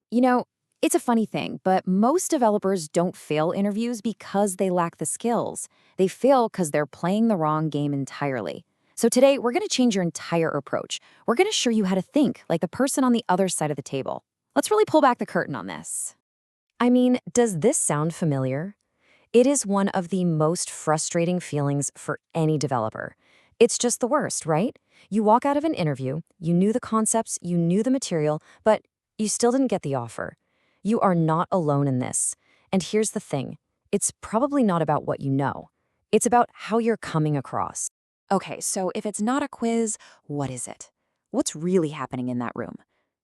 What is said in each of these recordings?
You know, it's a funny thing, but most developers don't fail interviews because they lack the skills. They fail because they're playing the wrong game entirely. So today, we're going to change your entire approach. We're going to show you how to think like the person on the other side of the table. Let's really pull back the curtain on this. I mean, does this sound familiar? It is one of the most frustrating feelings for any developer. It's just the worst, right? You walk out of an interview, you knew the concepts, you knew the material, but you still didn't get the offer. You are not alone in this. And here's the thing, it's probably not about what you know. It's about how you're coming across. Okay, so if it's not a quiz, what is it? What's really happening in that room?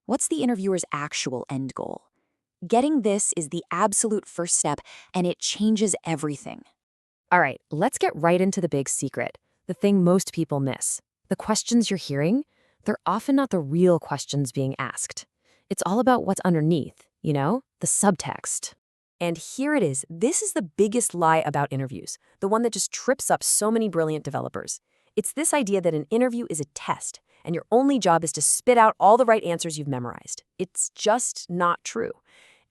What's the interviewer's actual end goal? Getting this is the absolute first step, and it changes everything. All right, let's get right into the big secret, the thing most people miss. The questions you're hearing, they're often not the real questions being asked. It's all about what's underneath, the subtext. And here it is. This is the biggest lie about interviews, the one that just trips up so many brilliant developers. It's this idea that an interview is a test, and your only job is to spit out all the right answers you've memorized. It's just not true.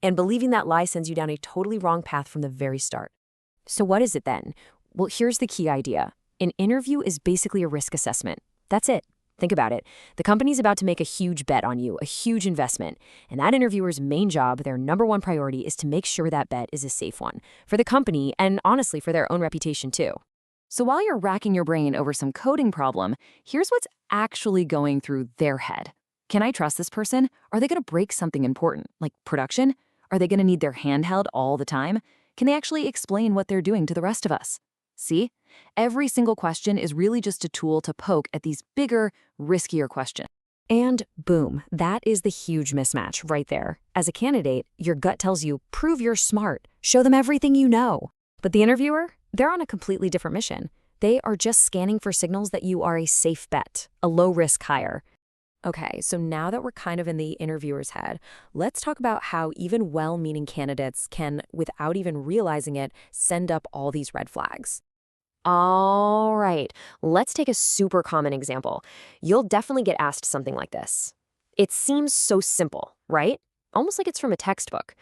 And believing that lie sends you down a totally wrong path from the very start. So what is it then? Well, here's the key idea. An interview is basically a risk assessment. That's it. Think about it. The company's about to make a huge bet on you, a huge investment. And that interviewer's main job, their number one priority, is to make sure that bet is a safe one. For the company, and honestly, for their own reputation too. So while you're racking your brain over some coding problem, here's what's actually going through their head. Can I trust this person? Are they going to break something important, like production? Are they going to need their hand held all the time? Can they actually explain what they're doing to the rest of us? See? Every single question is really just a tool to poke at these bigger, riskier questions. And boom, that is the huge mismatch right there. As a candidate, your gut tells you, prove you're smart, show them everything you know. But the interviewer, they're on a completely different mission. They are just scanning for signals that you are a safe bet, a low-risk hire. Okay, so now that we're kind of in the interviewer's head, let's talk about how even well-meaning candidates can, without even realizing it, send up all these red flags. All right, let's take a super common example. You'll definitely get asked something like this. It seems so simple, right? Almost like it's from a textbook,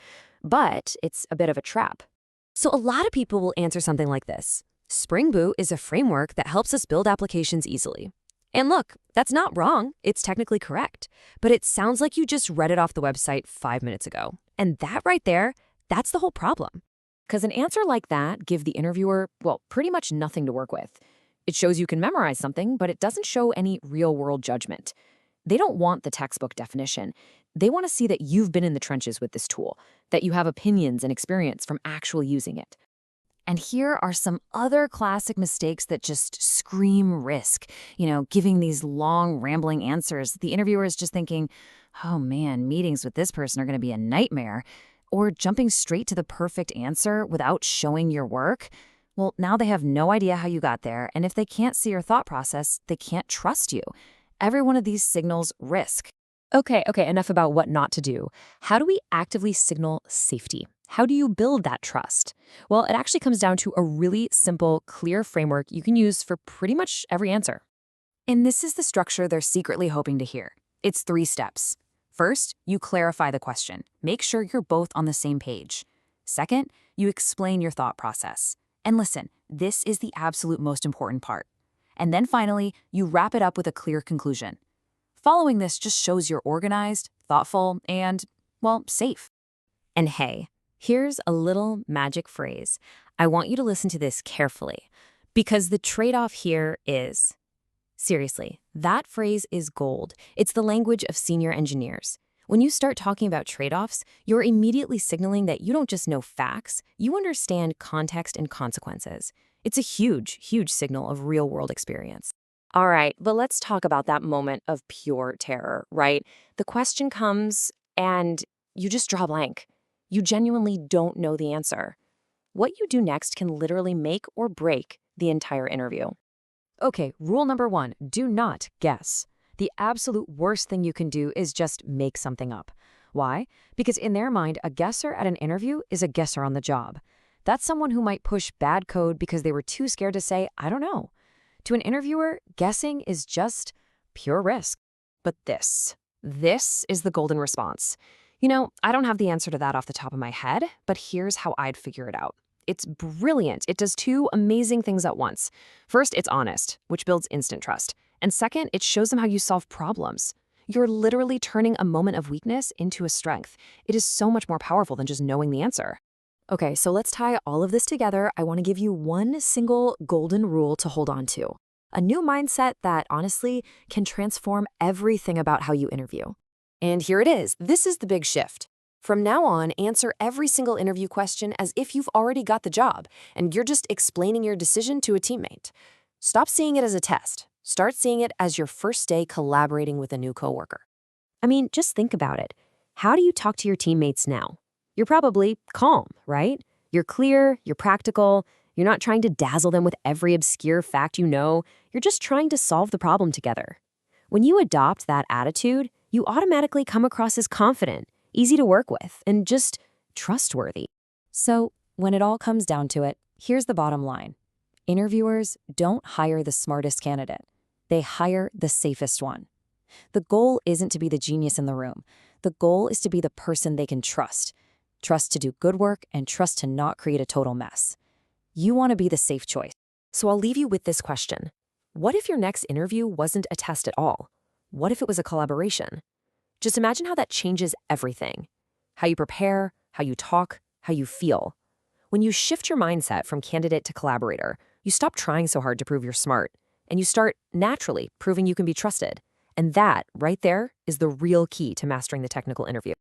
but it's a bit of a trap. So a lot of people will answer something like this. Spring Boot is a framework that helps us build applications easily. And look, that's not wrong. It's technically correct. But it sounds like you just read it off the website 5 minutes ago. And that right there, that's the whole problem. Because an answer like that gives the interviewer, well, pretty much nothing to work with. It shows you can memorize something, but it doesn't show any real-world judgment. They don't want the textbook definition. They want to see that you've been in the trenches with this tool, that you have opinions and experience from actually using it. And here are some other classic mistakes that just scream risk. Giving these long, rambling answers. The interviewer is just thinking, oh man, meetings with this person are going to be a nightmare. Or jumping straight to the perfect answer without showing your work. Well, now they have no idea how you got there, and if they can't see your thought process, they can't trust you. Every one of these signals risk. Okay, enough about what not to do. How do we actively signal safety? How do you build that trust? Well, it actually comes down to a really simple, clear framework you can use for pretty much every answer. And this is the structure they're secretly hoping to hear. It's 3 steps. First, you clarify the question. Make sure you're both on the same page. Second, you explain your thought process. And listen, this is the absolute most important part. And then finally, you wrap it up with a clear conclusion. Following this just shows you're organized, thoughtful, and, well, safe. And hey, here's a little magic phrase. I want you to listen to this carefully, because the trade-off here is, seriously, that phrase is gold. It's the language of senior engineers. When you start talking about trade-offs, you're immediately signaling that you don't just know facts, you understand context and consequences. It's a huge, huge signal of real-world experience. All right, but let's talk about that moment of pure terror, right? The question comes and you just draw blank. You genuinely don't know the answer. What you do next can literally make or break the entire interview. Okay, rule number 1, do not guess. The absolute worst thing you can do is just make something up. Why? Because in their mind, a guesser at an interview is a guesser on the job. That's someone who might push bad code because they were too scared to say, I don't know. To an interviewer, guessing is just pure risk. But this is the golden response. I don't have the answer to that off the top of my head, but here's how I'd figure it out. It's brilliant. It does two amazing things at once. First, it's honest, which builds instant trust. And second, it shows them how you solve problems. You're literally turning a moment of weakness into a strength. It is so much more powerful than just knowing the answer. Okay, so let's tie all of this together. I want to give you one single golden rule to hold on to. A new mindset that honestly can transform everything about how you interview. And here it is. This is the big shift. From now on, answer every single interview question as if you've already got the job and you're just explaining your decision to a teammate. Stop seeing it as a test. Start seeing it as your first day collaborating with a new coworker. I mean, just think about it. How do you talk to your teammates now? You're probably calm, right? You're clear, you're practical, you're not trying to dazzle them with every obscure fact you know, you're just trying to solve the problem together. When you adopt that attitude, you automatically come across as confident, easy to work with, and just trustworthy. So, when it all comes down to it, here's the bottom line. Interviewers don't hire the smartest candidate. They hire the safest one. The goal isn't to be the genius in the room. The goal is to be the person they can trust. Trust to do good work and trust to not create a total mess. You want to be the safe choice. So I'll leave you with this question. What if your next interview wasn't a test at all? What if it was a collaboration? Just imagine how that changes everything. How you prepare, how you talk, how you feel. When you shift your mindset from candidate to collaborator, you stop trying so hard to prove you're smart, and you start naturally proving you can be trusted. And that, right there, is the real key to mastering the technical interview.